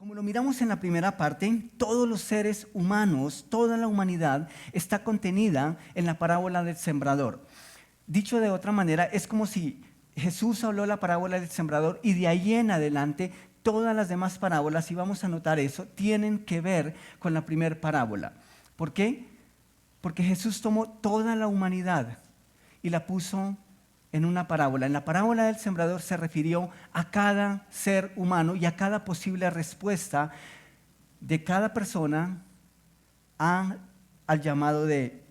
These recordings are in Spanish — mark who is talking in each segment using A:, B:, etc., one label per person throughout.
A: Como lo miramos en la primera parte, todos los seres humanos, toda la humanidad está contenida en la parábola del sembrador. Dicho de otra manera, es como si Jesús habló la parábola del sembrador y de ahí en adelante todas las demás parábolas, y vamos a notar eso, tienen que ver con la primera parábola. ¿Por qué? Porque Jesús tomó toda la humanidad y la puso en una parábola. En la parábola del sembrador se refirió a cada ser humano y a cada posible respuesta de cada persona al llamado de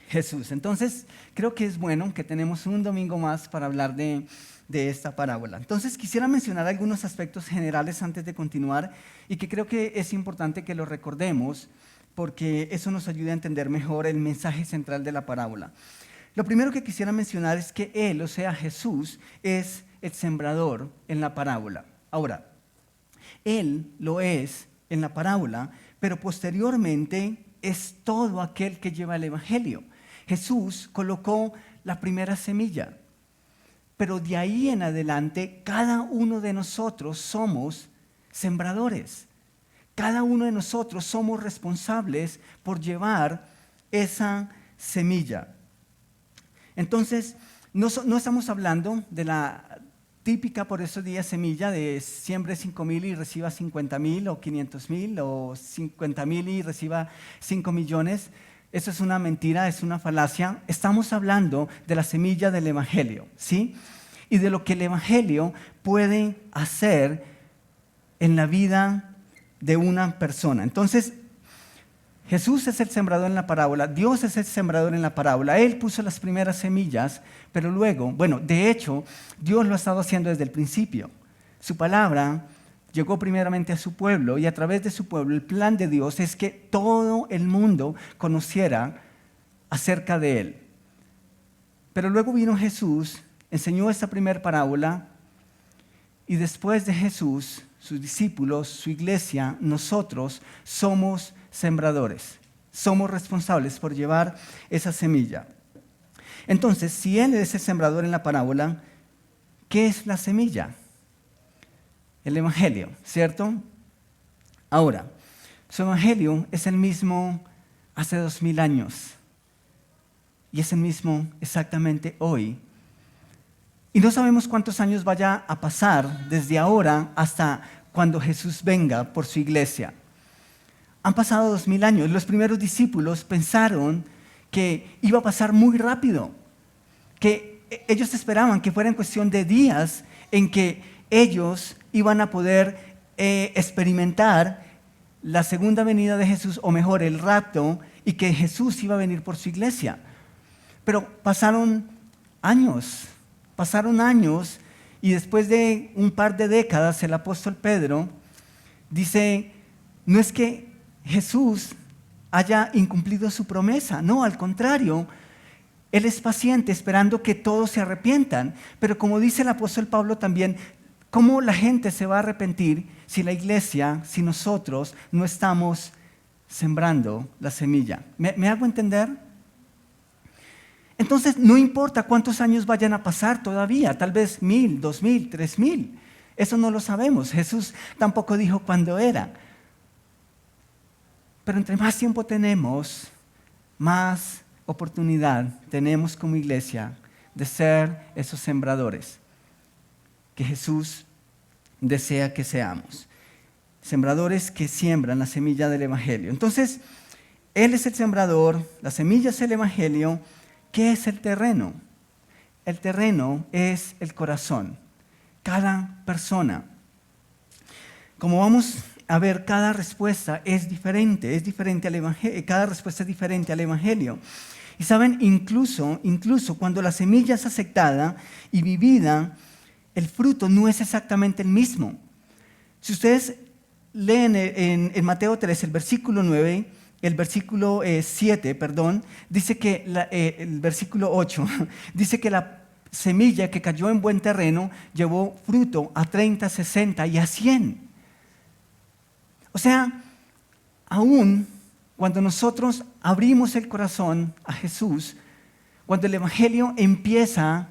A: Jesús. Entonces, creo que es bueno que tenemos un domingo más para hablar de esta parábola. Entonces, quisiera mencionar algunos aspectos generales antes de continuar y que creo que es importante que lo recordemos porque eso nos ayuda a entender mejor el mensaje central de la parábola. Lo primero que quisiera mencionar es que Él, o sea, Jesús, es el sembrador en la parábola. Ahora, Él lo es en la parábola, pero posteriormente es todo aquel que lleva el Evangelio. Jesús colocó la primera semilla, pero de ahí en adelante cada uno de nosotros somos sembradores. Cada uno de nosotros somos responsables por llevar esa semilla. Entonces, no estamos hablando de la típica por esos días semilla de siembre 5,000 y reciba 50,000 o 500,000 o 50,000 y reciba 5 millones. Eso es una mentira, es una falacia. Estamos hablando de la semilla del Evangelio, ¿sí? Y de lo que el Evangelio puede hacer en la vida de una persona. Entonces, Jesús es el sembrador en la parábola, Dios es el sembrador en la parábola. Él puso las primeras semillas, pero luego, de hecho, Dios lo ha estado haciendo desde el principio. Su palabra llegó primeramente a su pueblo y a través de su pueblo el plan de Dios es que todo el mundo conociera acerca de Él. Pero luego vino Jesús, enseñó esta primera parábola y después de Jesús, sus discípulos, su iglesia, nosotros somos sembradores, somos responsables por llevar esa semilla. Entonces, si Él es el sembrador en la parábola, ¿qué es la semilla? El Evangelio, ¿cierto? Ahora, su Evangelio es el mismo hace 2000 años y es el mismo exactamente hoy. Y no sabemos cuántos años vaya a pasar desde ahora hasta cuando Jesús venga por su iglesia. Han pasado 2000 años. Los primeros discípulos pensaron que iba a pasar muy rápido, que ellos esperaban que fuera en cuestión de días en que ellos iban a poder experimentar la segunda venida de Jesús, o mejor, el rapto, y que Jesús iba a venir por su iglesia. Pero pasaron años, y después de un par de décadas, el apóstol Pedro dice, no es que Jesús haya incumplido su promesa, no, al contrario, Él es paciente esperando que todos se arrepientan. Pero como dice el apóstol Pablo también, ¿cómo la gente se va a arrepentir si la iglesia, si nosotros no estamos sembrando la semilla? ¿Me hago entender? Entonces, no importa cuántos años vayan a pasar todavía, tal vez 1000, 2000, 3000. Eso no lo sabemos. Jesús tampoco dijo cuándo era. Pero entre más tiempo tenemos, más oportunidad tenemos como iglesia de ser esos sembradores que Jesús desea que seamos. Sembradores que siembran la semilla del Evangelio. Entonces, Él es el sembrador, la semilla es el Evangelio. ¿Qué es el terreno? El terreno es el corazón, cada persona. Como vamos a ver, cada respuesta es diferente al Evangelio, cada respuesta es diferente al Evangelio. Y saben, incluso cuando la semilla es aceptada y vivida, el fruto no es exactamente el mismo. Si ustedes leen en Mateo 3, el versículo 9, el versículo 7, dice que el versículo 8, dice que la semilla que cayó en buen terreno llevó fruto a 30, 60 y a 100. O sea, aún cuando nosotros abrimos el corazón a Jesús, cuando el Evangelio empieza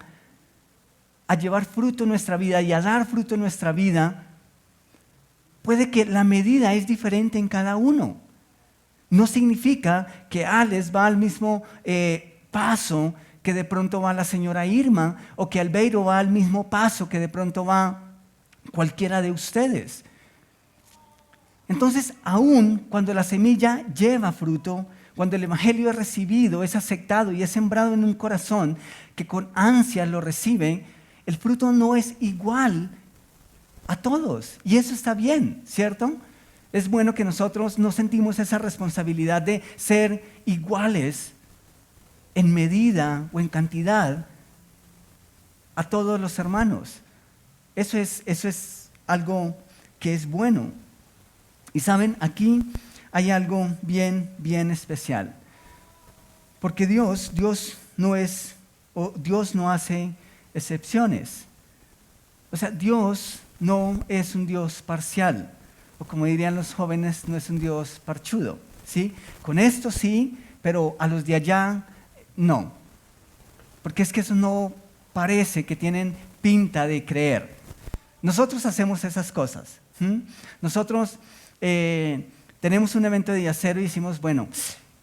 A: a llevar fruto en nuestra vida y a dar fruto en nuestra vida, puede que la medida es diferente en cada uno. No significa que Alex va al mismo paso que de pronto va la señora Irma, o que Albeiro va al mismo paso que de pronto va cualquiera de ustedes. Entonces, aún cuando la semilla lleva fruto, cuando el evangelio es recibido, es aceptado y es sembrado en un corazón que con ansias lo recibe, el fruto no es igual a todos. Y eso está bien, ¿cierto? Es bueno que nosotros no sentimos esa responsabilidad de ser iguales en medida o en cantidad a todos los hermanos. Eso es algo que es bueno. Y saben, aquí hay algo bien especial. Porque Dios no hace excepciones. O sea, Dios no es un Dios parcial. O como dirían los jóvenes, no es un Dios parchudo. ¿Sí? Con esto sí, pero a los de allá no. Porque es que eso no parece que tienen pinta de creer. Nosotros hacemos esas cosas. Nosotros tenemos un evento de día cero y decimos, bueno,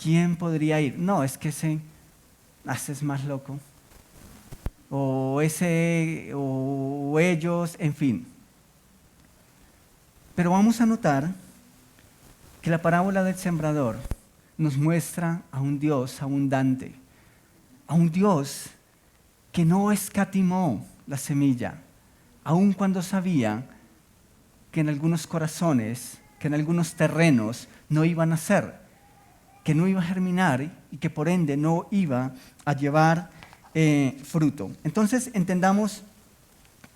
A: ¿quién podría ir? No, es que ese es más loco. O ese, o ellos, en fin. Pero vamos a notar que la parábola del sembrador nos muestra a un Dios abundante, a un Dios que no escatimó la semilla, aun cuando sabía que en algunos corazones, que en algunos terrenos no iban a ser, que no iba a germinar y que por ende no iba a llevar fruto. Entonces entendamos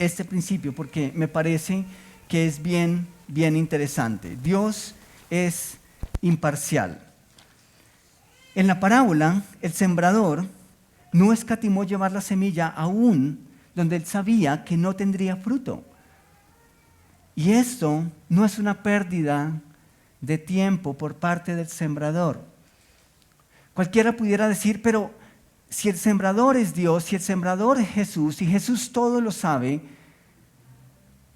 A: este principio porque me parece que es bien interesante. Dios es imparcial. En la parábola, el sembrador no escatimó llevar la semilla aún donde él sabía que no tendría fruto. Y esto no es una pérdida de tiempo por parte del sembrador. Cualquiera pudiera decir, pero si el sembrador es Dios, si el sembrador es Jesús, y Jesús todo lo sabe,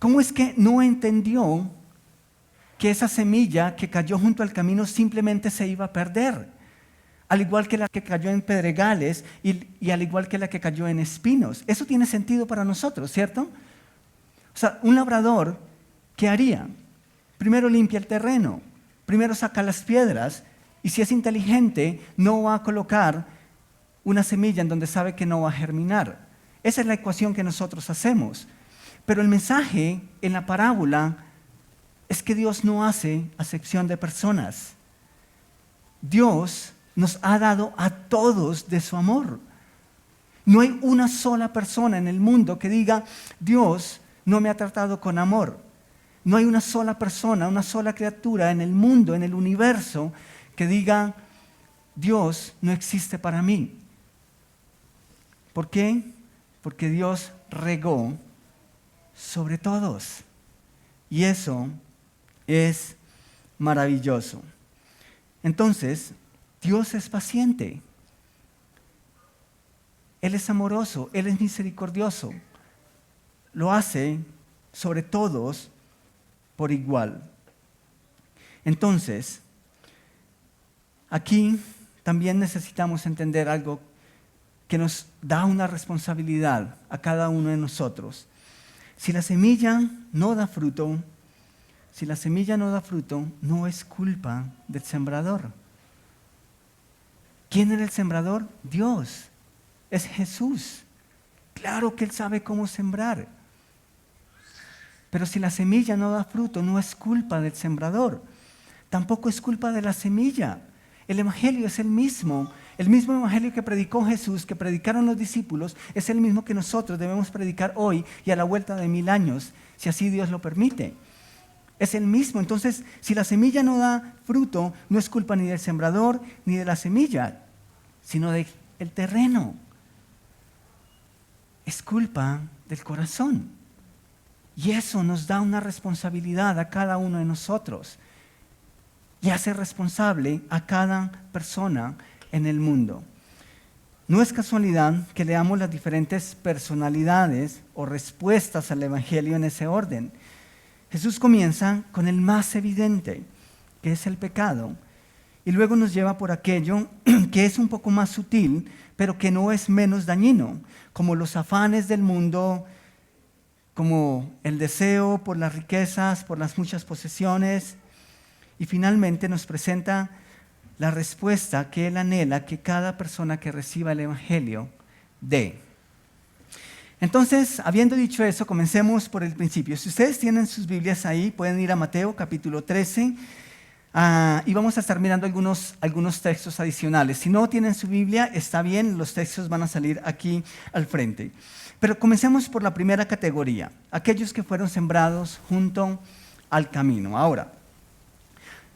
A: ¿cómo es que no entendió que esa semilla que cayó junto al camino simplemente se iba a perder? Al igual que la que cayó en pedregales y al igual que la que cayó en espinos. Eso tiene sentido para nosotros, ¿cierto? O sea, un labrador, ¿qué haría? Primero limpia el terreno, primero saca las piedras y si es inteligente no va a colocar una semilla en donde sabe que no va a germinar. Esa es la ecuación que nosotros hacemos. Pero el mensaje en la parábola es que Dios no hace acepción de personas. Dios nos ha dado a todos de su amor. No hay una sola persona en el mundo que diga, Dios no me ha tratado con amor. No hay una sola persona, una sola criatura en el mundo, en el universo, que diga, Dios no existe para mí. ¿Por qué? Porque Dios regó sobre todos. Y eso es maravilloso. Entonces, Dios es paciente. Él es amoroso, Él es misericordioso. Lo hace sobre todos por igual. Entonces, aquí también necesitamos entender algo que nos da una responsabilidad a cada uno de nosotros. Si la semilla no da fruto, no es culpa del sembrador. ¿Quién era el sembrador? Dios. Es Jesús. Claro que Él sabe cómo sembrar. Pero si la semilla no da fruto, no es culpa del sembrador. Tampoco es culpa de la semilla. El evangelio es el mismo. El mismo evangelio que predicó Jesús, que predicaron los discípulos, es el mismo que nosotros debemos predicar hoy y a la vuelta de 1000 años, si así Dios lo permite. Es el mismo. Entonces, si la semilla no da fruto, no es culpa ni del sembrador ni de la semilla, sino del terreno. Es culpa del corazón. Y eso nos da una responsabilidad a cada uno de nosotros. Y hace responsable a cada persona en el mundo. No es casualidad que leamos las diferentes personalidades o respuestas al Evangelio en ese orden. Jesús comienza con el más evidente, que es el pecado, y luego nos lleva por aquello que es un poco más sutil, pero que no es menos dañino, como los afanes del mundo, como el deseo por las riquezas, por las muchas posesiones, y finalmente nos presenta la respuesta que Él anhela que cada persona que reciba el Evangelio dé. Entonces, habiendo dicho eso, comencemos por el principio. Si ustedes tienen sus Biblias ahí, pueden ir a Mateo capítulo 13 y vamos a estar mirando algunos textos adicionales. Si no tienen su Biblia, está bien, los textos van a salir aquí al frente. Pero comencemos por la primera categoría, aquellos que fueron sembrados junto al camino. Ahora,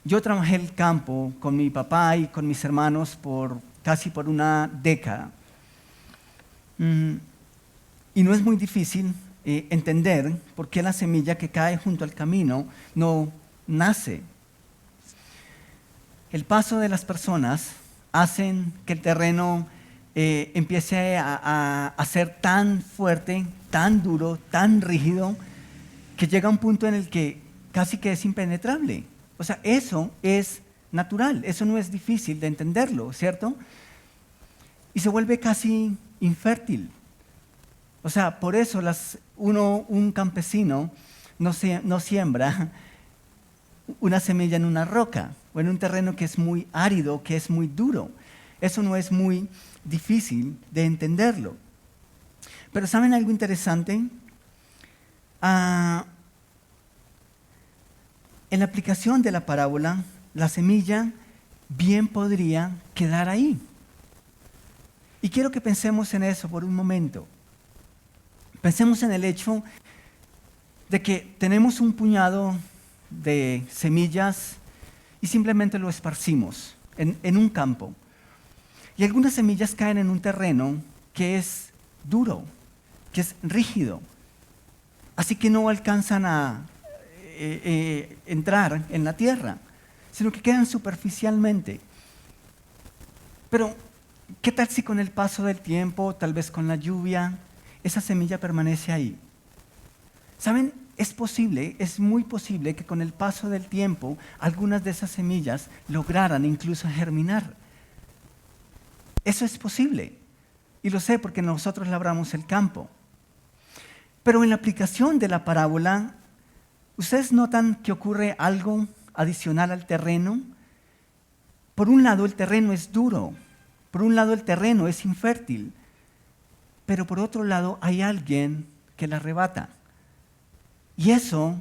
A: yo trabajé el campo con mi papá y con mis hermanos casi por una década. Y no es muy difícil entender por qué la semilla que cae junto al camino no nace. El paso de las personas hacen que el terreno empiece a ser tan fuerte, tan duro, tan rígido, que llega a un punto en el que casi que es impenetrable. O sea, eso es natural, eso no es difícil de entenderlo, ¿cierto? Y se vuelve casi infértil. O sea, por eso un campesino no siembra una semilla en una roca o en un terreno que es muy árido, que es muy duro. Eso no es muy difícil de entenderlo. Pero ¿saben algo interesante? En la aplicación de la parábola, la semilla bien podría quedar ahí. Y quiero que pensemos en eso por un momento. Pensemos en el hecho de que tenemos un puñado de semillas y simplemente lo esparcimos en un campo. Y algunas semillas caen en un terreno que es duro, que es rígido, así que no alcanzan a entrar en la tierra, sino que quedan superficialmente. Pero, ¿qué tal si con el paso del tiempo, tal vez con la lluvia, esa semilla permanece ahí? ¿Saben? Es muy posible que con el paso del tiempo algunas de esas semillas lograran incluso germinar. Eso es posible. Y lo sé porque nosotros labramos el campo. Pero en la aplicación de la parábola, ¿ustedes notan que ocurre algo adicional al terreno? Por un lado, el terreno es duro. Por un lado, el terreno es infértil. Pero por otro lado, hay alguien que la arrebata. Y eso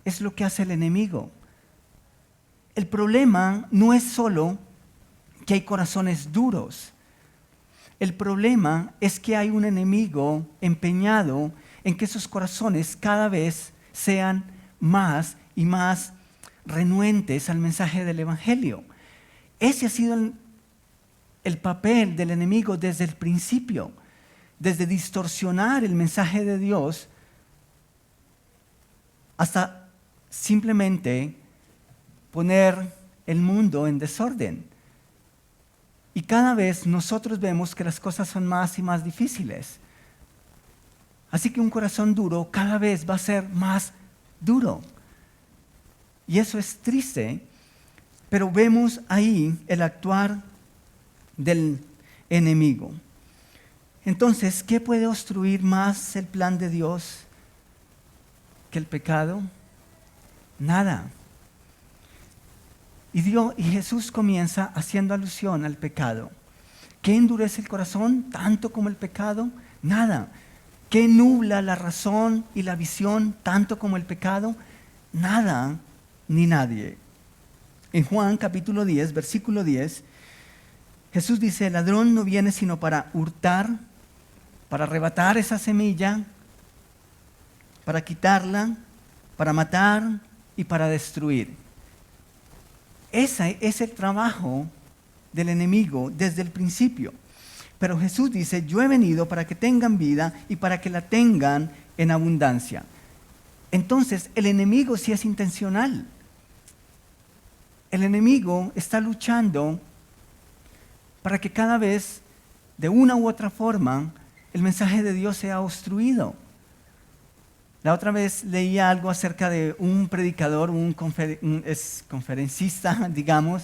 A: es lo que hace el enemigo. El problema no es solo que hay corazones duros. El problema es que hay un enemigo empeñado en que esos corazones cada vez sean más y más renuentes al mensaje del Evangelio. Ese ha sido el papel del enemigo desde el principio, desde distorsionar el mensaje de Dios hasta simplemente poner el mundo en desorden. Y cada vez nosotros vemos que las cosas son más y más difíciles. Así que un corazón duro cada vez va a ser más duro. Y eso es triste, pero vemos ahí el actuar del enemigo. Entonces, ¿qué puede obstruir más el plan de Dios que el pecado? Nada. Y Jesús comienza haciendo alusión al pecado. ¿Qué endurece el corazón tanto como el pecado? Nada. ¿Qué nubla la razón y la visión tanto como el pecado? Nada ni nadie. En Juan capítulo 10, versículo 10, Jesús dice: el ladrón no viene sino para hurtar, para arrebatar esa semilla, para quitarla, para matar y para destruir. Ese es el trabajo del enemigo desde el principio. Pero Jesús dice: yo he venido para que tengan vida y para que la tengan en abundancia. Entonces, el enemigo sí es intencional. El enemigo está luchando para que cada vez, de una u otra forma, el mensaje de Dios sea obstruido. La otra vez leía algo acerca de un predicador, es conferencista, digamos,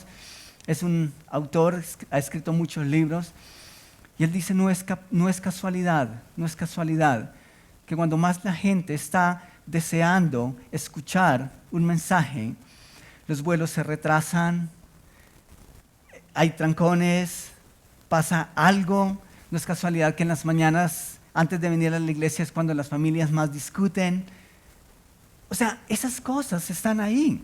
A: es un autor, ha escrito muchos libros, y él dice, no es casualidad que cuando más la gente está deseando escuchar un mensaje, los vuelos se retrasan, hay trancones, pasa algo. No es casualidad que en las mañanas, antes de venir a la iglesia, es cuando las familias más discuten. O sea, esas cosas están ahí.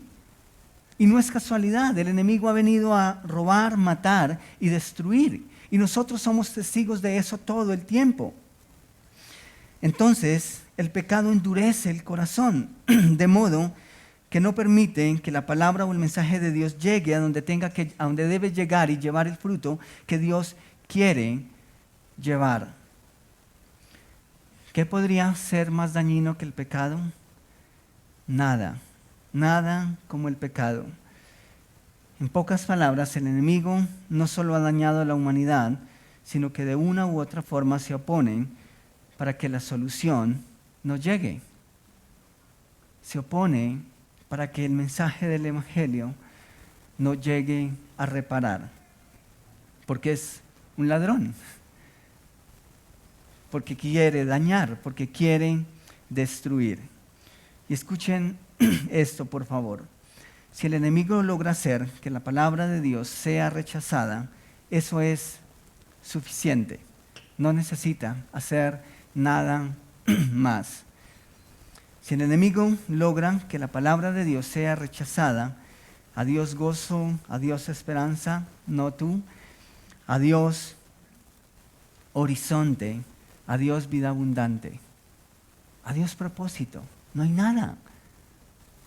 A: Y no es casualidad, el enemigo ha venido a robar, matar y destruir. Y nosotros somos testigos de eso todo el tiempo. Entonces, el pecado endurece el corazón, de modo que no permite que la palabra o el mensaje de Dios llegue a donde debe llegar y llevar el fruto que Dios quiere llevar. ¿Qué podría ser más dañino que el pecado? Nada como el pecado. En pocas palabras, el enemigo no solo ha dañado a la humanidad, sino que de una u otra forma se opone para que la solución no llegue. Se opone para que el mensaje del Evangelio no llegue a reparar, porque es un ladrón, porque quiere dañar, porque quiere destruir. Y escuchen esto, por favor. Si el enemigo logra hacer que la palabra de Dios sea rechazada, eso es suficiente. No necesita hacer nada más. Si el enemigo logra que la palabra de Dios sea rechazada, adiós gozo, adiós esperanza, no tú, adiós horizonte, adiós vida abundante, adiós propósito, no hay nada.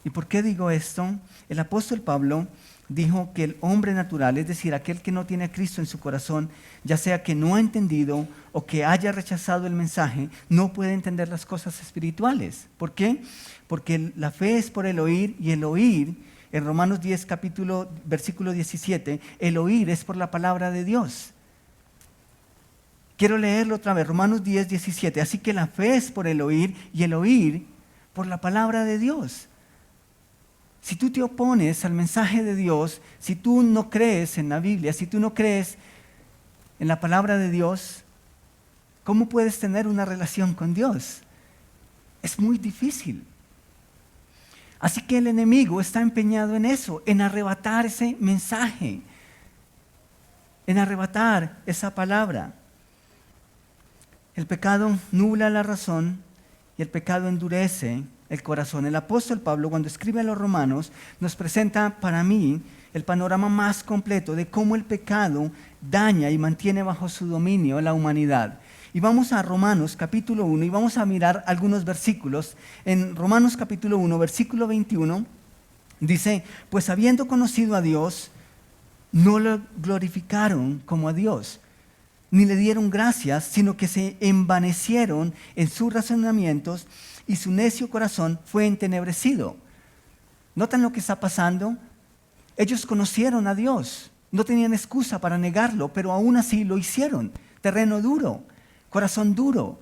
A: ¿Y por qué digo esto? El apóstol Pablo dijo que el hombre natural, es decir, aquel que no tiene a Cristo en su corazón, ya sea que no ha entendido o que haya rechazado el mensaje, no puede entender las cosas espirituales. ¿Por qué? Porque la fe es por el oír, y el oír, en Romanos 10, versículo 17, el oír es por la palabra de Dios. Quiero leerlo otra vez, Romanos 10, 17. Así que la fe es por el oír, y el oír por la palabra de Dios. Si tú te opones al mensaje de Dios, si tú no crees en la Biblia, si tú no crees en la palabra de Dios, ¿cómo puedes tener una relación con Dios? Es muy difícil. Así que el enemigo está empeñado en eso, en arrebatar ese mensaje, en arrebatar esa palabra. El pecado nubla la razón y el pecado endurece el corazón. El apóstol Pablo, cuando escribe a los Romanos, nos presenta para mí el panorama más completo de cómo el pecado daña y mantiene bajo su dominio la humanidad. Y vamos a Romanos capítulo 1 y vamos a mirar algunos versículos. En Romanos capítulo 1, versículo 21, dice, pues habiendo conocido a Dios, no lo glorificaron como a Dios, ni le dieron gracias, sino que se envanecieron en sus razonamientos y su necio corazón fue entenebrecido. ¿Notan lo que está pasando? Ellos conocieron a Dios, no tenían excusa para negarlo, pero aún así lo hicieron. Terreno duro, corazón duro.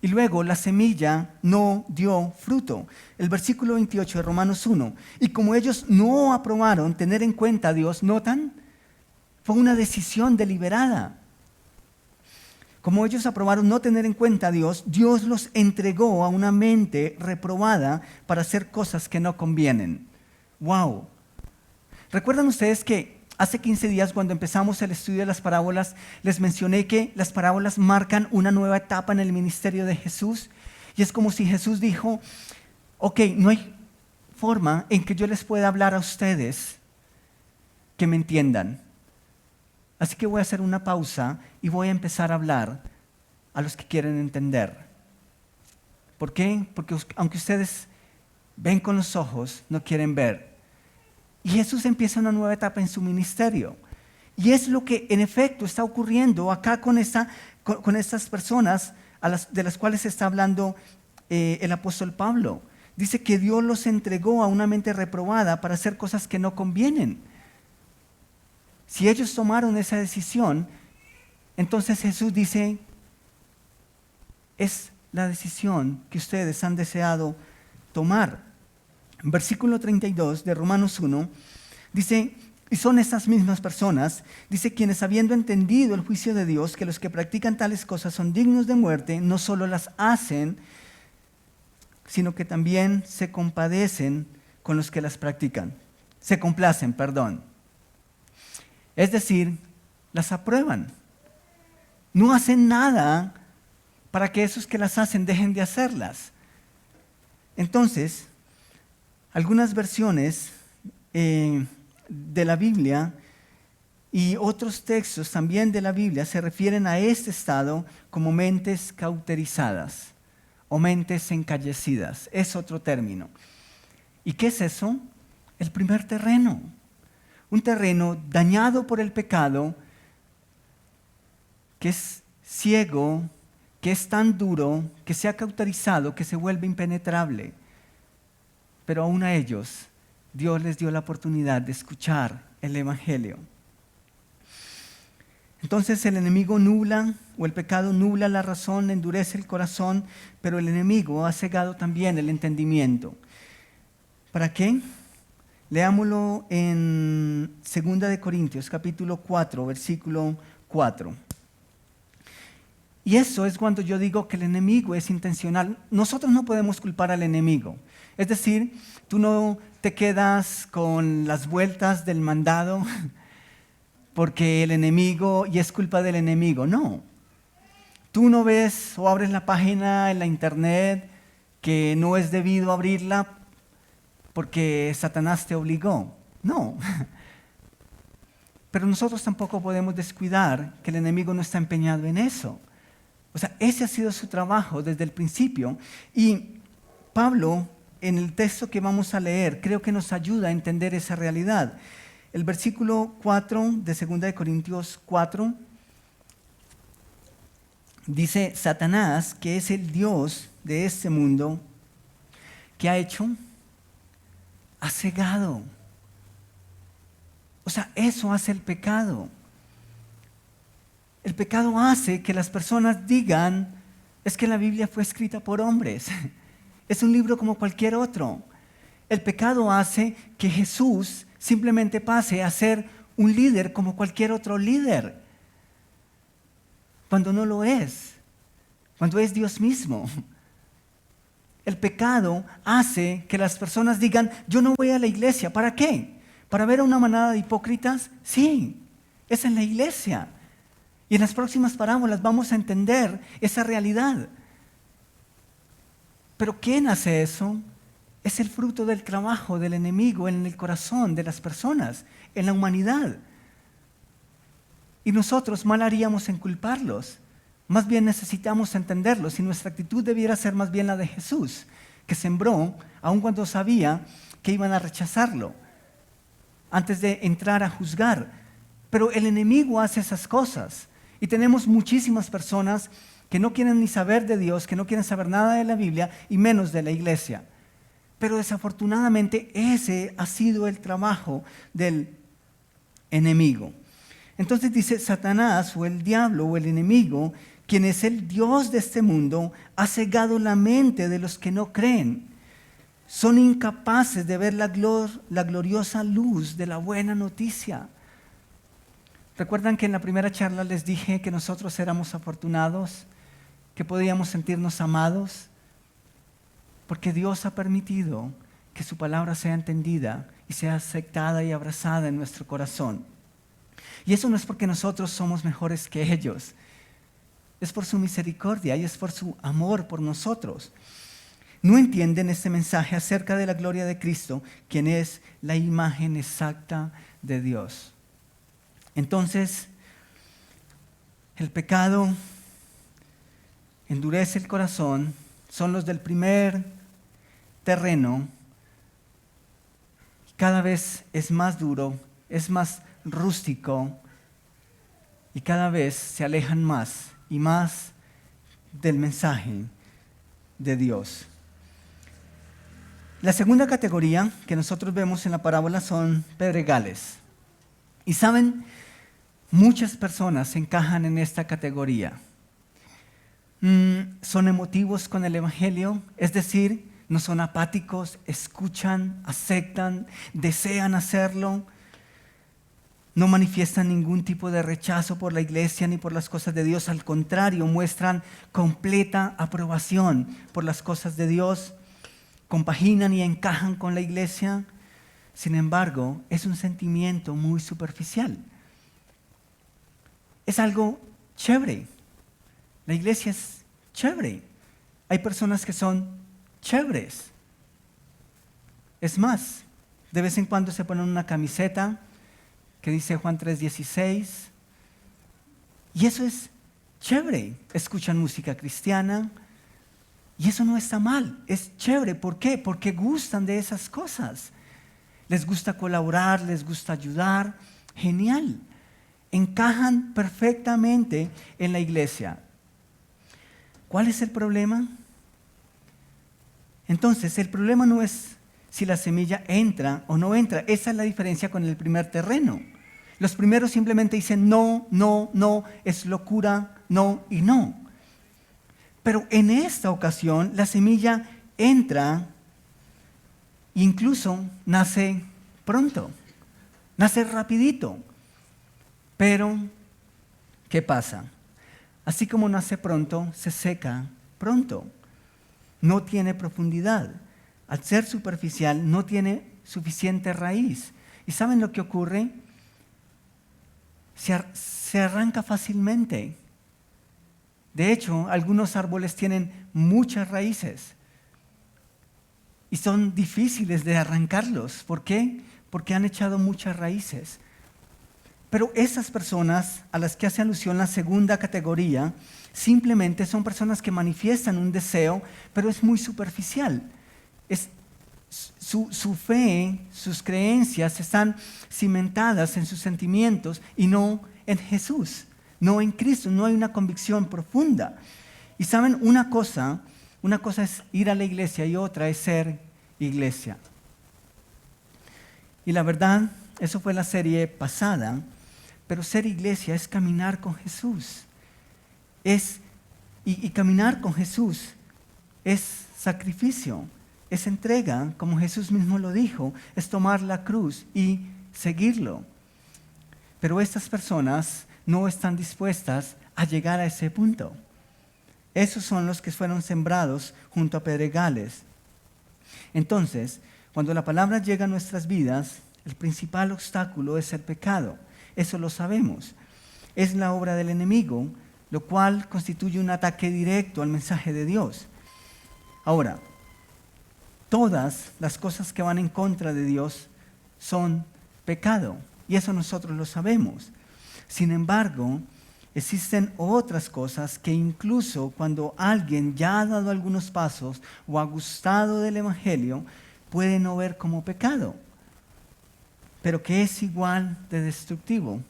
A: Y luego la semilla no dio fruto. El versículo 28 de Romanos 1. Y como ellos no aprobaron tener en cuenta a Dios, ¿notan? Fue una decisión deliberada. Como ellos aprobaron no tener en cuenta a Dios, Dios los entregó a una mente reprobada para hacer cosas que no convienen. ¡Wow! ¿Recuerdan ustedes que hace 15 días cuando empezamos el estudio de las parábolas, les mencioné que las parábolas marcan una nueva etapa en el ministerio de Jesús? Y es como si Jesús dijo, ok, no hay forma en que yo les pueda hablar a ustedes que me entiendan. Así que voy a hacer una pausa y voy a empezar a hablar a los que quieren entender. ¿Por qué? Porque aunque ustedes ven con los ojos, no quieren ver. Y Jesús empieza una nueva etapa en su ministerio. Y es lo que en efecto está ocurriendo acá con estas personas de las cuales está hablando el apóstol Pablo. Dice que Dios los entregó a una mente reprobada para hacer cosas que no convienen. Si ellos tomaron esa decisión, entonces Jesús dice, es la decisión que ustedes han deseado tomar. Versículo 32 de Romanos 1 dice, y son estas mismas personas, dice, quienes habiendo entendido el juicio de Dios, que los que practican tales cosas son dignos de muerte, no solo las hacen, sino que también se compadecen con los que las practican. Se complacen, perdón. Es decir, las aprueban. No hacen nada para que esos que las hacen dejen de hacerlas. Entonces, algunas versiones de la Biblia y otros textos también de la Biblia se refieren a este estado como mentes cauterizadas o mentes encallecidas. Es otro término. ¿Y qué es eso? El primer terreno. Un terreno dañado por el pecado, que es ciego, que es tan duro, que se ha cauterizado, que se vuelve impenetrable. Pero aún a ellos, Dios les dio la oportunidad de escuchar el Evangelio. Entonces el enemigo nubla, o el pecado nubla la razón, endurece el corazón, pero el enemigo ha cegado también el entendimiento. ¿Para qué? Leámoslo en 2 de Corintios, capítulo 4, versículo 4. Y eso es cuando yo digo que el enemigo es intencional. Nosotros no podemos culpar al enemigo. Es decir, tú no te quedas con las vueltas del mandado porque el enemigo, y es culpa del enemigo. No. Tú no ves o abres la página en la internet que no es debido abrirla porque Satanás te obligó. No. Pero nosotros tampoco podemos descuidar que el enemigo no está empeñado en eso. O sea, ese ha sido su trabajo desde el principio. Y Pablo, en el texto que vamos a leer, creo que nos ayuda a entender esa realidad. El versículo 4 de 2 de Corintios 4 dice, Satanás, que es el Dios de este mundo, ¿qué ha hecho? Ha cegado. O sea, eso hace el pecado. El pecado hace que las personas digan, es que la Biblia fue escrita por hombres. Es un libro como cualquier otro. El pecado hace que Jesús simplemente pase a ser un líder como cualquier otro líder. Cuando no lo es. Cuando es Dios mismo. El pecado hace que las personas digan, yo no voy a la iglesia. ¿Para qué? ¿Para ver a una manada de hipócritas? Sí, es en la iglesia. Y en las próximas parábolas vamos a entender esa realidad. Pero ¿quién hace eso? Es el fruto del trabajo del enemigo en el corazón de las personas, en la humanidad. Y nosotros mal haríamos en culparlos. Más bien necesitamos entenderlos y nuestra actitud debiera ser más bien la de Jesús, que sembró, aun cuando sabía que iban a rechazarlo, antes de entrar a juzgar. Pero el enemigo hace esas cosas. Y tenemos muchísimas personas que no quieren ni saber de Dios, que no quieren saber nada de la Biblia y menos de la iglesia. Pero desafortunadamente ese ha sido el trabajo del enemigo. Entonces dice, Satanás o el diablo o el enemigo, quien es el Dios de este mundo, ha cegado la mente de los que no creen. Son incapaces de ver la gloriosa luz de la buena noticia. ¿Recuerdan que en la primera charla les dije que nosotros éramos afortunados, que podíamos sentirnos amados? Porque Dios ha permitido que su palabra sea entendida y sea aceptada y abrazada en nuestro corazón. Y eso no es porque nosotros somos mejores que ellos, es por su misericordia y es por su amor por nosotros. No entienden este mensaje acerca de la gloria de Cristo, quien es la imagen exacta de Dios. Entonces, el pecado endurece el corazón, son los del primer terreno, cada vez es más duro, es más rústico y cada vez se alejan más y más del mensaje de Dios. La segunda categoría que nosotros vemos en la parábola son pedregales. Y saben, muchas personas encajan en esta categoría. Son emotivos con el Evangelio, es decir, no son apáticos, escuchan, aceptan, desean hacerlo, no manifiestan ningún tipo de rechazo por la iglesia ni por las cosas de Dios. Al contrario, muestran completa aprobación por las cosas de Dios, compaginan y encajan con la iglesia. Sin embargo, es un sentimiento muy superficial. Es algo chévere. La iglesia es chévere. Hay personas que son chéveres. Es más, de vez en cuando se ponen una camiseta que dice Juan 3:16, y eso es chévere. Escuchan música cristiana y eso no está mal, es chévere. ¿Por qué? Porque gustan de esas cosas. Les gusta colaborar, les gusta ayudar. Genial. Encajan perfectamente en la iglesia. ¿Cuál es el problema? Entonces, el problema no es si la semilla entra o no entra. Esa es la diferencia con el primer terreno. Los primeros simplemente dicen no, no, no, es locura, no y no. Pero en esta ocasión la semilla entra e incluso nace pronto, nace rapidito. Pero, ¿qué pasa? Así como nace pronto, se seca pronto. No tiene profundidad. Al ser superficial, no tiene suficiente raíz. ¿Y saben lo que ocurre? Se arranca fácilmente. De hecho, algunos árboles tienen muchas raíces y son difíciles de arrancarlos. ¿Por qué? Porque han echado muchas raíces. Pero esas personas a las que hace alusión la segunda categoría, simplemente son personas que manifiestan un deseo, pero es muy superficial. Su fe, sus creencias están cimentadas en sus sentimientos y no en Jesús, no en Cristo. No hay una convicción profunda. Y saben, una cosa es ir a la iglesia y otra es ser iglesia. Y la verdad, eso fue la serie pasada, pero ser iglesia es caminar con Jesús. Y caminar con Jesús es sacrificio. Es entrega, como Jesús mismo lo dijo, es tomar la cruz y seguirlo. Pero estas personas no están dispuestas a llegar a ese punto. Esos son los que fueron sembrados junto a pedregales. Entonces, cuando la palabra llega a nuestras vidas, el principal obstáculo es el pecado. Eso lo sabemos. Es la obra del enemigo, lo cual constituye un ataque directo al mensaje de Dios. Ahora, todas las cosas que van en contra de Dios son pecado, y eso nosotros lo sabemos. Sin embargo, existen otras cosas que incluso cuando alguien ya ha dado algunos pasos o ha gustado del Evangelio, puede no ver como pecado, pero que es igual de destructivo.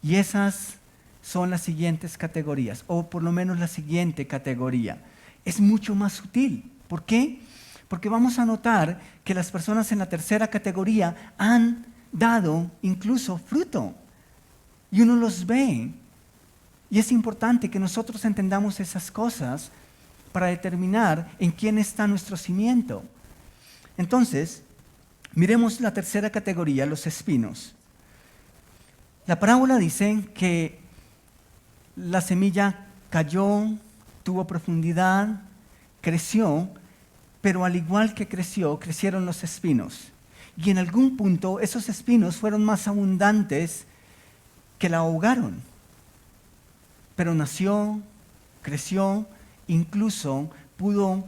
A: Y esas son las siguientes categorías, o por lo menos la siguiente categoría. Es mucho más sutil. ¿Por qué? Porque vamos a notar que las personas en la tercera categoría han dado incluso fruto. Y uno los ve. Y es importante que nosotros entendamos esas cosas para determinar en quién está nuestro cimiento. Entonces, miremos la tercera categoría, los espinos. La parábola dice que la semilla cayó, tuvo profundidad, creció, pero al igual que creció, crecieron los espinos. Y en algún punto esos espinos fueron más abundantes que la ahogaron. Pero nació, creció, incluso pudo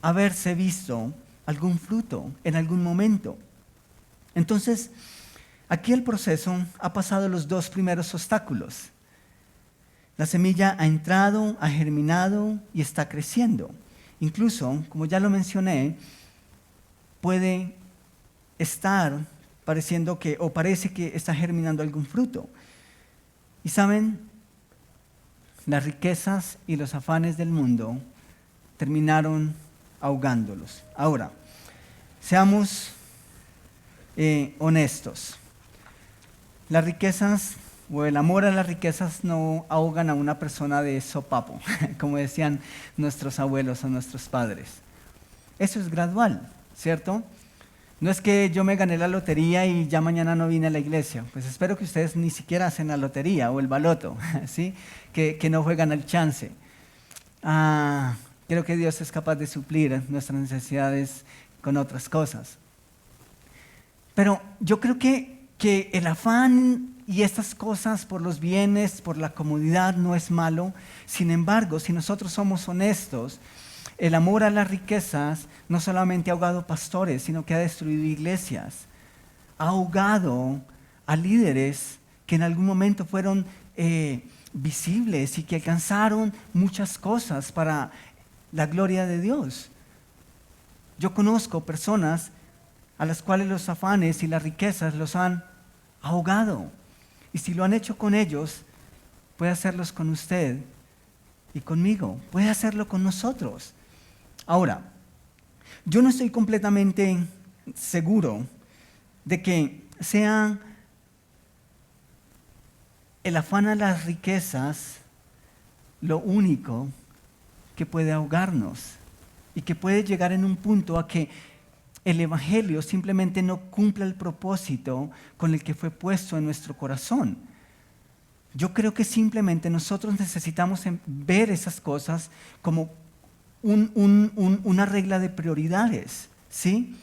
A: haberse visto algún fruto en algún momento. Entonces, aquí el proceso ha pasado los dos primeros obstáculos. La semilla ha entrado, ha germinado y está creciendo. Incluso, como ya lo mencioné, puede estar pareciendo que, o parece que está germinando algún fruto. Y saben, las riquezas y los afanes del mundo terminaron ahogándolos. Ahora, seamos honestos. Las riquezas o el amor a las riquezas no ahogan a una persona de sopapo, como decían nuestros abuelos o nuestros padres. Eso es gradual, ¿cierto? No es que yo me gané la lotería y ya mañana no vine a la iglesia. Pues espero que ustedes ni siquiera hacen la lotería o el baloto, ¿sí? Que no juegan al chance. Creo que Dios es capaz de suplir nuestras necesidades con otras cosas. Pero yo creo que el afán y estas cosas por los bienes, por la comodidad, no es malo. Sin embargo, si nosotros somos honestos, el amor a las riquezas no solamente ha ahogado pastores, sino que ha destruido iglesias. Ha ahogado a líderes que en algún momento fueron visibles y que alcanzaron muchas cosas para la gloria de Dios. Yo conozco personas a las cuales los afanes y las riquezas los han ahogado. Y si lo han hecho con ellos, puede hacerlos con usted y conmigo. Puede hacerlo con nosotros. Ahora, yo no estoy completamente seguro de que sea el afán a las riquezas lo único que puede ahogarnos y que puede llegar en un punto a que el Evangelio simplemente no cumpla el propósito con el que fue puesto en nuestro corazón. Yo creo que simplemente nosotros necesitamos ver esas cosas como una regla de prioridades, ¿sí?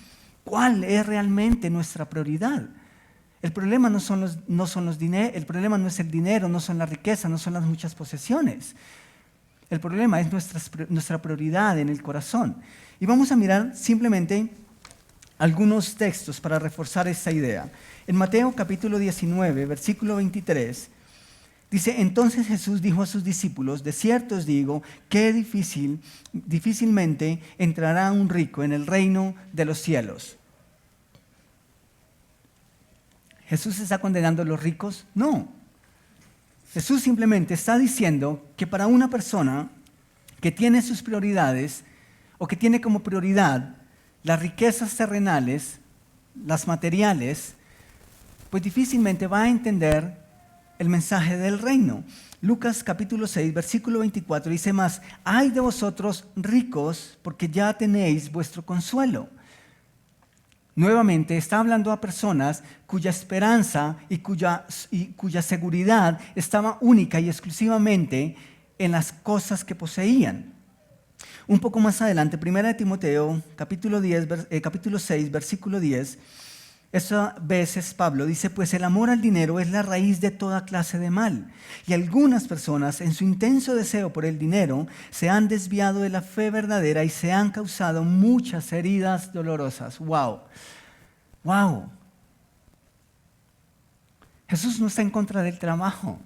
A: ¿Cuál es realmente nuestra prioridad? El problema no el problema no es el dinero, no son la riqueza, no son las muchas posesiones. El problema es nuestra prioridad en el corazón. Y vamos a mirar simplemente algunos textos para reforzar esta idea. En Mateo capítulo 19, versículo 23, dice: entonces Jesús dijo a sus discípulos: de cierto os digo que difícilmente entrará un rico en el reino de los cielos. ¿Jesús está condenando a los ricos? No. Jesús simplemente está diciendo que para una persona que tiene sus prioridades o que tiene como prioridad las riquezas terrenales, las materiales, pues difícilmente va a entender el mensaje del reino. Lucas capítulo 6, versículo 24 dice más: ay de vosotros ricos, porque ya tenéis vuestro consuelo. Nuevamente está hablando a personas cuya esperanza y cuya seguridad estaba única y exclusivamente en las cosas que poseían. Un poco más adelante, 1 Timoteo capítulo 6, versículo 10, esa vez es Pablo, dice: pues el amor al dinero es la raíz de toda clase de mal. Y algunas personas, en su intenso deseo por el dinero, se han desviado de la fe verdadera y se han causado muchas heridas dolorosas. ¡Wow! ¡Wow! Jesús no está en contra del trabajo.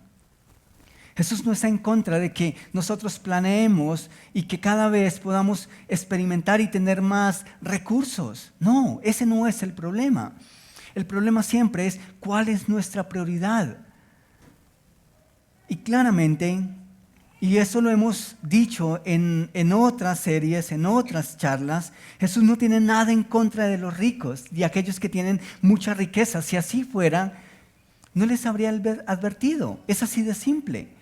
A: Jesús no está en contra de que nosotros planeemos y que cada vez podamos experimentar y tener más recursos. No, ese no es el problema. El problema siempre es cuál es nuestra prioridad. Y claramente, y eso lo hemos dicho en otras series, en otras charlas, Jesús no tiene nada en contra de los ricos y aquellos que tienen mucha riqueza. Si así fuera, no les habría advertido. Es así de simple.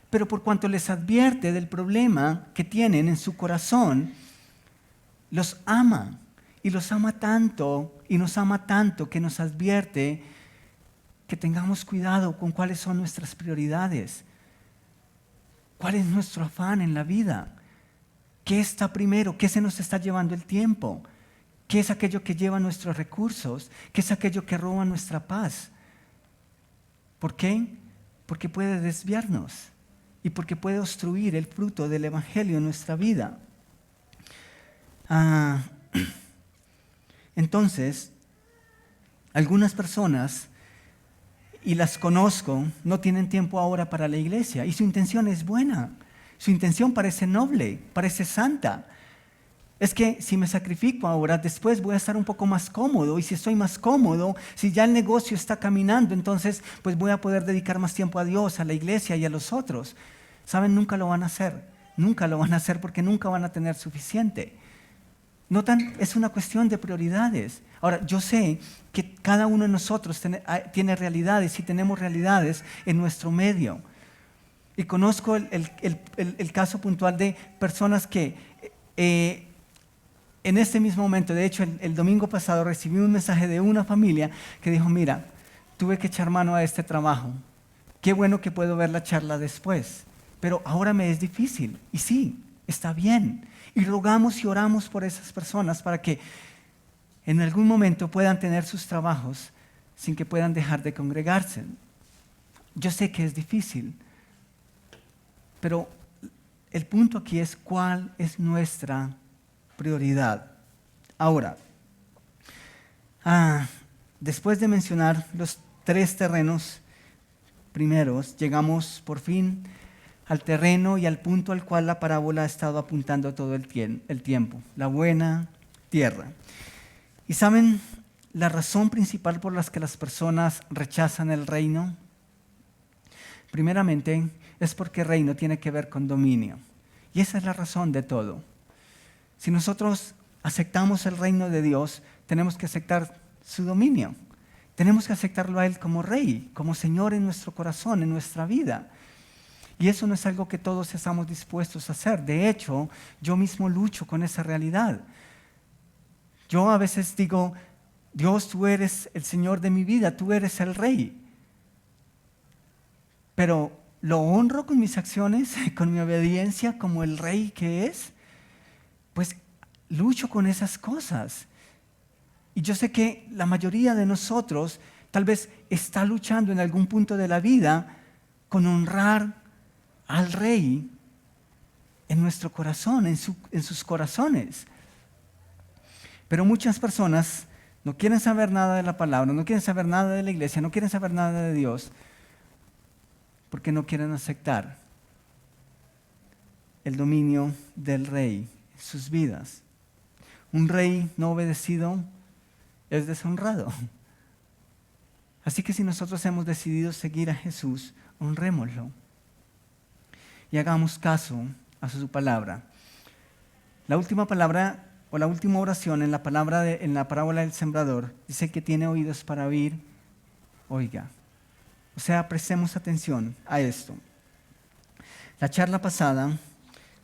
A: Pero por cuanto les advierte del problema que tienen en su corazón, los ama. Y los ama tanto, y nos ama tanto, que nos advierte que tengamos cuidado con cuáles son nuestras prioridades. ¿Cuál es nuestro afán en la vida? ¿Qué está primero? ¿Qué se nos está llevando el tiempo? ¿Qué es aquello que lleva nuestros recursos? ¿Qué es aquello que roba nuestra paz? ¿Por qué? Porque puede desviarnos y porque puede obstruir el fruto del Evangelio en nuestra vida. Entonces, algunas personas, y las conozco, no tienen tiempo ahora para la iglesia y su intención es buena. Su intención parece noble, parece santa. Es que si me sacrifico ahora, después voy a estar un poco más cómodo, y si estoy más cómodo, si ya el negocio está caminando, entonces pues voy a poder dedicar más tiempo a Dios, a la iglesia y a los otros. ¿Saben? Nunca lo van a hacer porque nunca van a tener suficiente. ¿Notan? Es una cuestión de prioridades. Ahora, yo sé que Cada uno de nosotros tiene realidades y tenemos realidades en nuestro medio. Y conozco el caso puntual de personas que en este mismo momento, de hecho el domingo pasado recibí un mensaje de una familia que dijo, mira, tuve que echar mano a este trabajo. Qué bueno que puedo ver la charla después, pero ahora me es difícil. Y sí, está bien. Y rogamos y oramos por esas personas para que en algún momento puedan tener sus trabajos sin que puedan dejar de congregarse. Yo sé que es difícil, pero el punto aquí es cuál es nuestra prioridad. Ahora, después de mencionar los 3 terrenos primeros, llegamos por fin al terreno y al punto al cual la parábola ha estado apuntando todo el tiempo, la buena tierra. ¿Y saben la razón principal por la que las personas rechazan el reino? Primeramente, es porque reino tiene que ver con dominio. Y esa es la razón de todo. Si nosotros aceptamos el reino de Dios, tenemos que aceptar su dominio. Tenemos que aceptarlo a Él como Rey, como Señor en nuestro corazón, en nuestra vida. Y eso no es algo que todos estamos dispuestos a hacer. De hecho, yo mismo lucho con esa realidad. Yo a veces digo, Dios, tú eres el Señor de mi vida, tú eres el Rey. Pero ¿lo honro con mis acciones, con mi obediencia como el Rey que es? Pues lucho con esas cosas. Y yo sé que la mayoría de nosotros tal vez está luchando en algún punto de la vida con honrar al Rey en nuestro corazón, en sus corazones. Pero muchas personas no quieren saber nada de la palabra, no quieren saber nada de la iglesia, no quieren saber nada de Dios, porque no quieren aceptar el dominio del Rey en sus vidas. Un rey no obedecido es deshonrado. Así que si nosotros hemos decidido seguir a Jesús, honrémoslo y hagamos caso a su palabra. La última palabra o la última oración en la parábola del sembrador dice que tiene oídos para oír, oiga. O sea, prestemos atención a esto. La charla pasada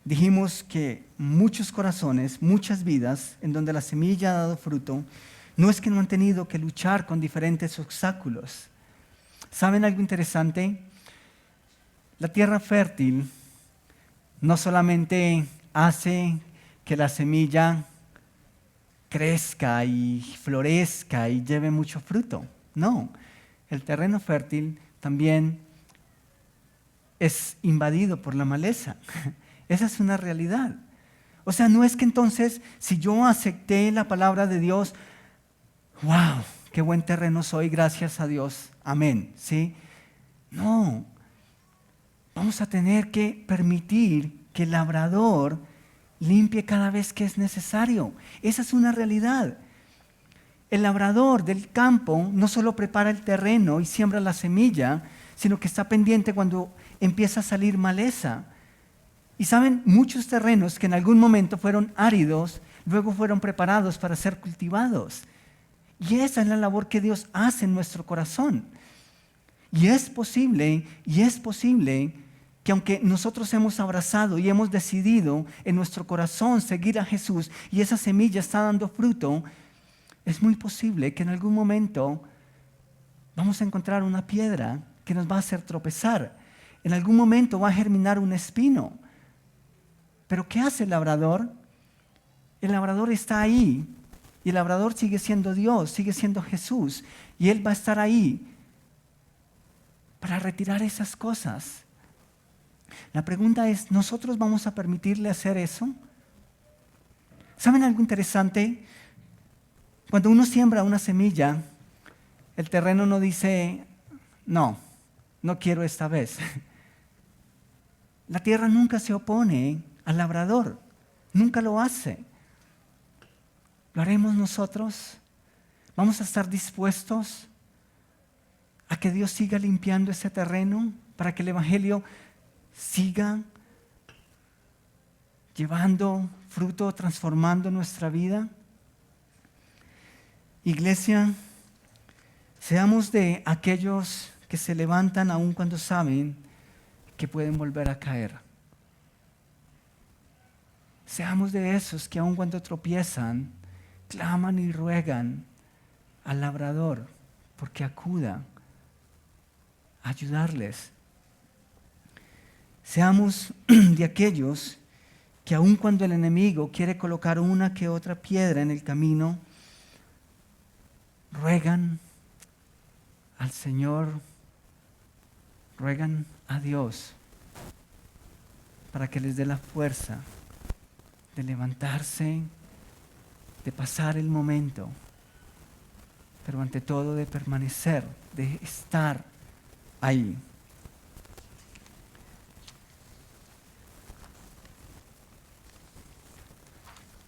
A: dijimos que muchos corazones, muchas vidas en donde la semilla ha dado fruto, no es que no han tenido que luchar con diferentes obstáculos. ¿Saben algo interesante? La tierra fértil no solamente hace que la semilla crezca y florezca y lleve mucho fruto. No, el terreno fértil también es invadido por la maleza. Esa es una realidad. O sea, no es que entonces, si yo acepté la palabra de Dios, ¡wow! ¡Qué buen terreno soy! Gracias a Dios. Amén. ¿Sí? No. Vamos a tener que permitir que el labrador limpie cada vez que es necesario. Esa es una realidad. El labrador del campo no solo prepara el terreno y siembra la semilla, sino que está pendiente cuando empieza a salir maleza. Y saben, muchos terrenos que en algún momento fueron áridos, luego fueron preparados para ser cultivados. Y esa es la labor que Dios hace en nuestro corazón. Y es posible que aunque nosotros hemos abrazado y hemos decidido en nuestro corazón seguir a Jesús y esa semilla está dando fruto, es muy posible que en algún momento vamos a encontrar una piedra que nos va a hacer tropezar. En algún momento va a germinar un espino. Pero ¿qué hace el labrador? El labrador está ahí y el labrador sigue siendo Dios, sigue siendo Jesús y Él va a estar ahí para retirar esas cosas. La pregunta es, ¿nosotros vamos a permitirle hacer eso? ¿Saben algo interesante? Cuando uno siembra una semilla, el terreno no dice, no quiero esta vez. La tierra nunca se opone al labrador, nunca lo hace. ¿Lo haremos nosotros? ¿Vamos a estar dispuestos a que Dios siga limpiando ese terreno para que el Evangelio siga llevando fruto, transformando nuestra vida? Iglesia, Seamos de aquellos que se levantan aun cuando saben que pueden volver a caer. Seamos de esos que aun cuando tropiezan, claman y ruegan al labrador porque acuda a ayudarles. Seamos de aquellos que aun cuando el enemigo quiere colocar una que otra piedra en el camino, ruegan al Señor, ruegan a Dios para que les dé la fuerza de levantarse, de pasar el momento, pero ante todo de permanecer, de estar ahí.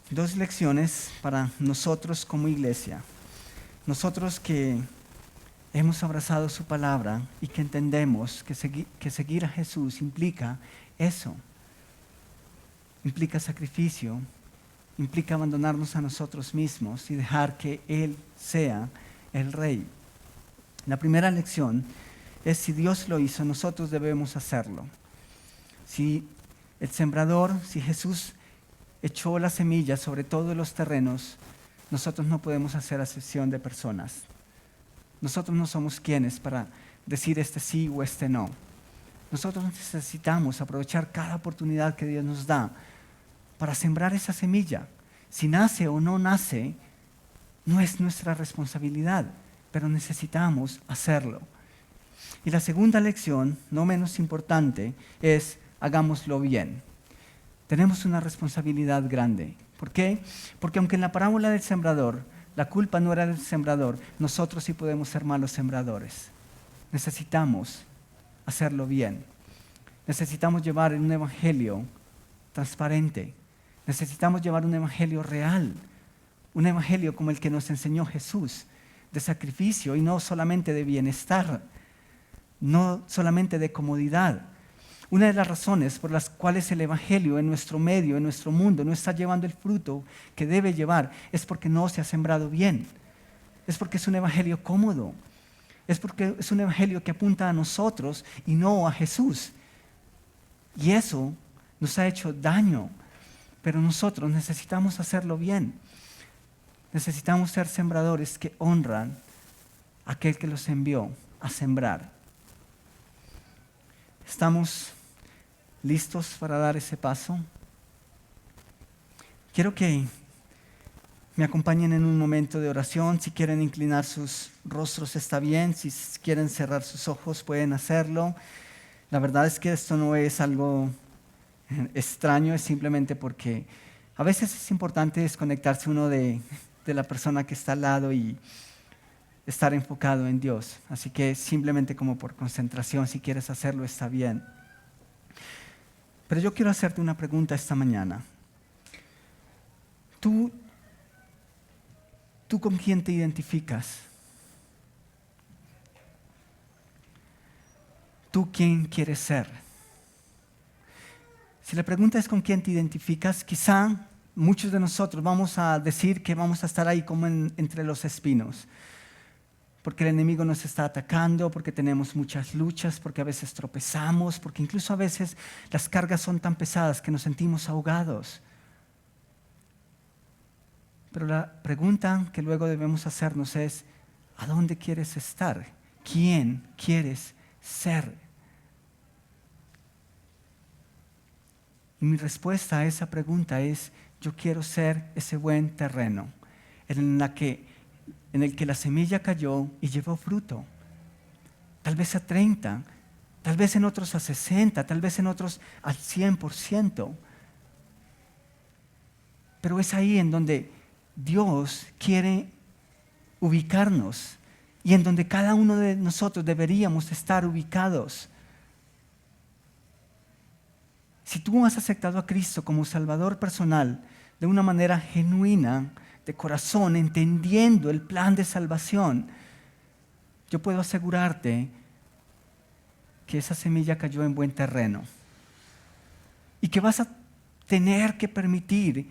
A: Dos lecciones para nosotros como iglesia. Nosotros que hemos abrazado su palabra y que entendemos que seguir a Jesús implica eso. Implica sacrificio, implica abandonarnos a nosotros mismos y dejar que Él sea el Rey. La primera lección es: si Dios lo hizo, nosotros debemos hacerlo. Si el sembrador, si Jesús echó la semilla sobre todos los terrenos, nosotros no podemos hacer acepción de personas. Nosotros no somos quienes para decir este sí o este no. Nosotros necesitamos aprovechar cada oportunidad que Dios nos da para sembrar esa semilla. Si nace o no nace, no es nuestra responsabilidad, pero necesitamos hacerlo. Y la segunda lección, no menos importante, es: hagámoslo bien. Tenemos una responsabilidad grande. ¿Por qué? Porque aunque en la parábola del sembrador la culpa no era del sembrador, nosotros sí podemos ser malos sembradores. Necesitamos hacerlo bien. Necesitamos llevar un evangelio transparente. Necesitamos llevar un evangelio real. Un evangelio como el que nos enseñó Jesús, de sacrificio y no solamente de bienestar, no solamente de comodidad. Una de las razones por las cuales el evangelio en nuestro medio, en nuestro mundo, no está llevando el fruto que debe llevar, es porque no se ha sembrado bien. Es porque es un evangelio cómodo. Es porque es un evangelio que apunta a nosotros y no a Jesús. Y eso nos ha hecho daño. Pero nosotros necesitamos hacerlo bien. Necesitamos ser sembradores que honran a aquel que los envió a sembrar. ¿Estamos listos para dar ese paso? Quiero que me acompañen en un momento de oración. Si quieren inclinar sus rostros está bien. Si quieren cerrar sus ojos pueden hacerlo. La verdad es que esto no es algo extraño, es simplemente porque a veces es importante desconectarse uno de la persona que está al lado y estar enfocado en Dios. Así que simplemente como por concentración, si quieres hacerlo está bien. Pero yo quiero hacerte una pregunta esta mañana. ¿Tú con quién te identificas? ¿Tú quién quieres ser? Si la pregunta es con quién te identificas, quizá muchos de nosotros vamos a decir que vamos a estar ahí como entre los espinos. Porque el enemigo nos está atacando, porque tenemos muchas luchas, porque a veces tropezamos, porque incluso a veces las cargas son tan pesadas que nos sentimos ahogados. Pero la pregunta que luego debemos hacernos es: ¿a dónde quieres estar? ¿Quién quieres ser? Y mi respuesta a esa pregunta es: yo quiero ser ese buen terreno en el que la semilla cayó y llevó fruto. Tal vez a 30, tal vez en otros a 60, tal vez en otros al 100%. Pero es ahí en donde Dios quiere ubicarnos y en donde cada uno de nosotros deberíamos estar ubicados. Si tú has aceptado a Cristo como Salvador personal de una manera genuina, de corazón, entendiendo el plan de salvación, yo puedo asegurarte que esa semilla cayó en buen terreno y que vas a tener que permitir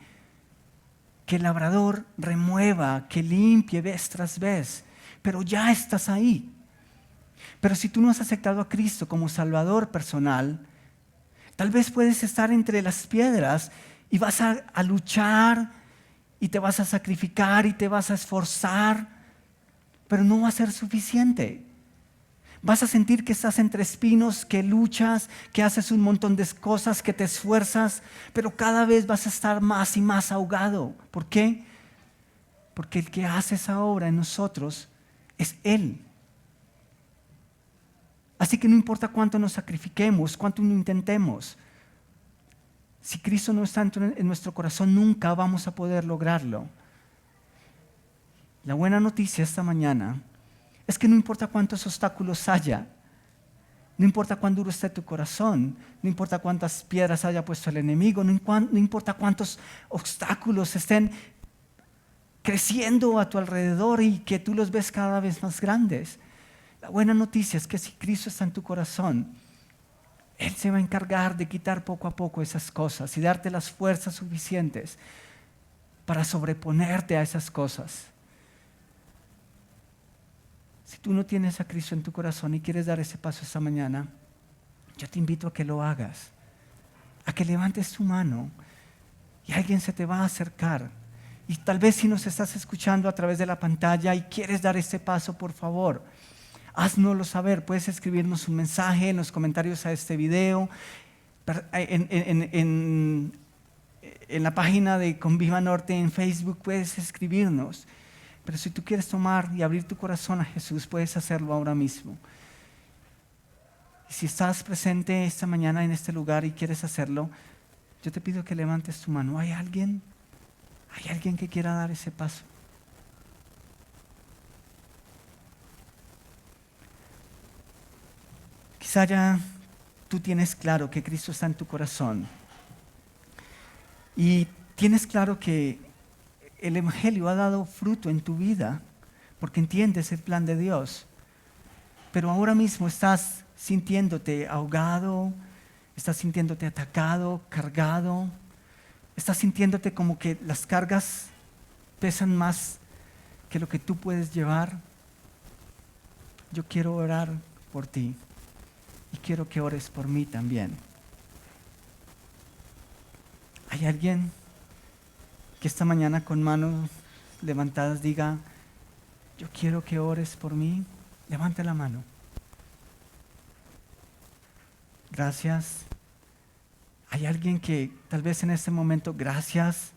A: que el labrador remueva, que limpie vez tras vez, pero ya estás ahí. Pero si tú no has aceptado a Cristo como Salvador personal, tal vez puedes estar entre las piedras y vas a luchar y te vas a sacrificar y te vas a esforzar, pero no va a ser suficiente. Vas a sentir que estás entre espinos, que luchas, que haces un montón de cosas, que te esfuerzas, pero cada vez vas a estar más y más ahogado. ¿Por qué? Porque el que hace esa obra en nosotros es Él. Así que no importa cuánto nos sacrifiquemos, cuánto lo intentemos, si Cristo no está en nuestro corazón, nunca vamos a poder lograrlo. La buena noticia esta mañana es que no importa cuántos obstáculos haya, no importa cuán duro esté tu corazón, no importa cuántas piedras haya puesto el enemigo, no importa cuántos obstáculos estén creciendo a tu alrededor y que tú los ves cada vez más grandes. La buena noticia es que si Cristo está en tu corazón, Él se va a encargar de quitar poco a poco esas cosas y darte las fuerzas suficientes para sobreponerte a esas cosas. Si tú no tienes a Cristo en tu corazón y quieres dar ese paso esta mañana, yo te invito a que lo hagas, a que levantes tu mano y alguien se te va a acercar. Y tal vez si nos estás escuchando a través de la pantalla y quieres dar ese paso, por favor, haznoslo saber. Puedes escribirnos un mensaje en los comentarios a este video, en la página de Conviva Norte en Facebook puedes escribirnos. Pero si tú quieres tomar y abrir tu corazón a Jesús, puedes hacerlo ahora mismo. Y si estás presente esta mañana en este lugar y quieres hacerlo, yo te pido que levantes tu mano. ¿Hay alguien? ¿Hay alguien que quiera dar ese paso? Quizá ya tú tienes claro que Cristo está en tu corazón y tienes claro que el Evangelio ha dado fruto en tu vida porque entiendes el plan de Dios, pero ahora mismo estás sintiéndote ahogado, estás sintiéndote atacado, cargado, estás sintiéndote como que las cargas pesan más que lo que tú puedes llevar. Yo quiero orar por ti y quiero que ores por mí también. ¿Hay alguien que esta mañana con manos levantadas diga, yo quiero que ores por mí? Levante la mano. Gracias. ¿Hay alguien que tal vez en este momento, gracias,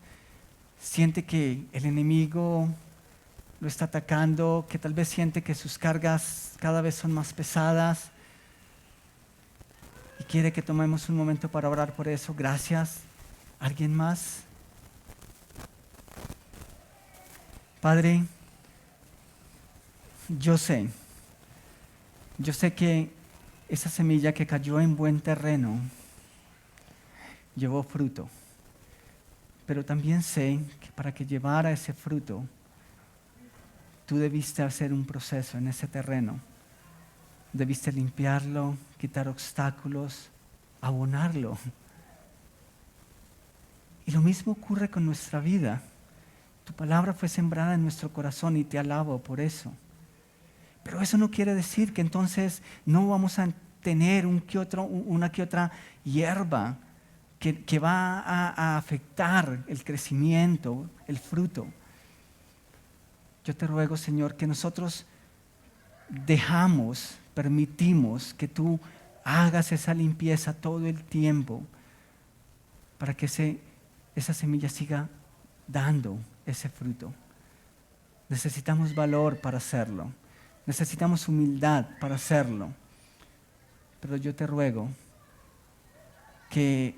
A: siente que el enemigo lo está atacando, que tal vez siente que sus cargas cada vez son más pesadas y quiere que tomemos un momento para orar por eso? Gracias. ¿Alguien más? Padre, yo sé que esa semilla que cayó en buen terreno llevó fruto, pero también sé que para que llevara ese fruto, tú debiste hacer un proceso en ese terreno, debiste limpiarlo, quitar obstáculos, abonarlo. Y lo mismo ocurre con nuestra vida. Tu palabra fue sembrada en nuestro corazón y te alabo por eso. Pero eso no quiere decir que entonces no vamos a tener una que otra hierba que va a afectar el crecimiento, el fruto. Yo te ruego, Señor, que nosotros permitimos que tú hagas esa limpieza todo el tiempo para que esa semilla siga dando ese fruto. Necesitamos valor para hacerlo. Necesitamos humildad para hacerlo. Pero yo te ruego que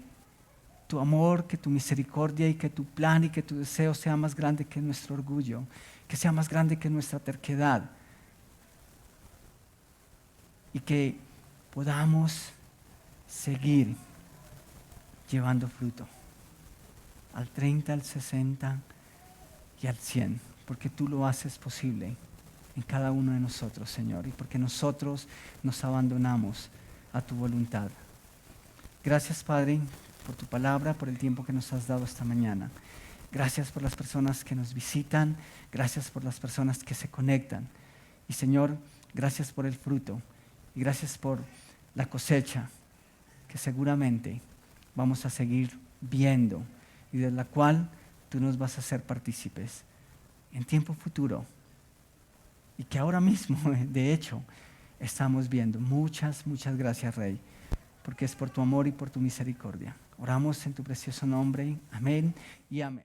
A: tu amor, que tu misericordia y que tu plan y que tu deseo sea más grande que nuestro orgullo, que sea más grande que nuestra terquedad y que podamos seguir llevando fruto al 30, al 60 y al 100, porque tú lo haces posible en cada uno de nosotros, Señor, y porque nosotros nos abandonamos a tu voluntad. Gracias, Padre, por tu palabra, por el tiempo que nos has dado esta mañana. Gracias por las personas que nos visitan, gracias por las personas que se conectan. Y Señor, gracias por el fruto y gracias por la cosecha que seguramente vamos a seguir viendo y de la cual tú nos vas a hacer partícipes en tiempo futuro y que ahora mismo, de hecho, estamos viendo. Muchas, muchas gracias, Rey, porque es por tu amor y por tu misericordia. Oramos en tu precioso nombre. Amén y amén.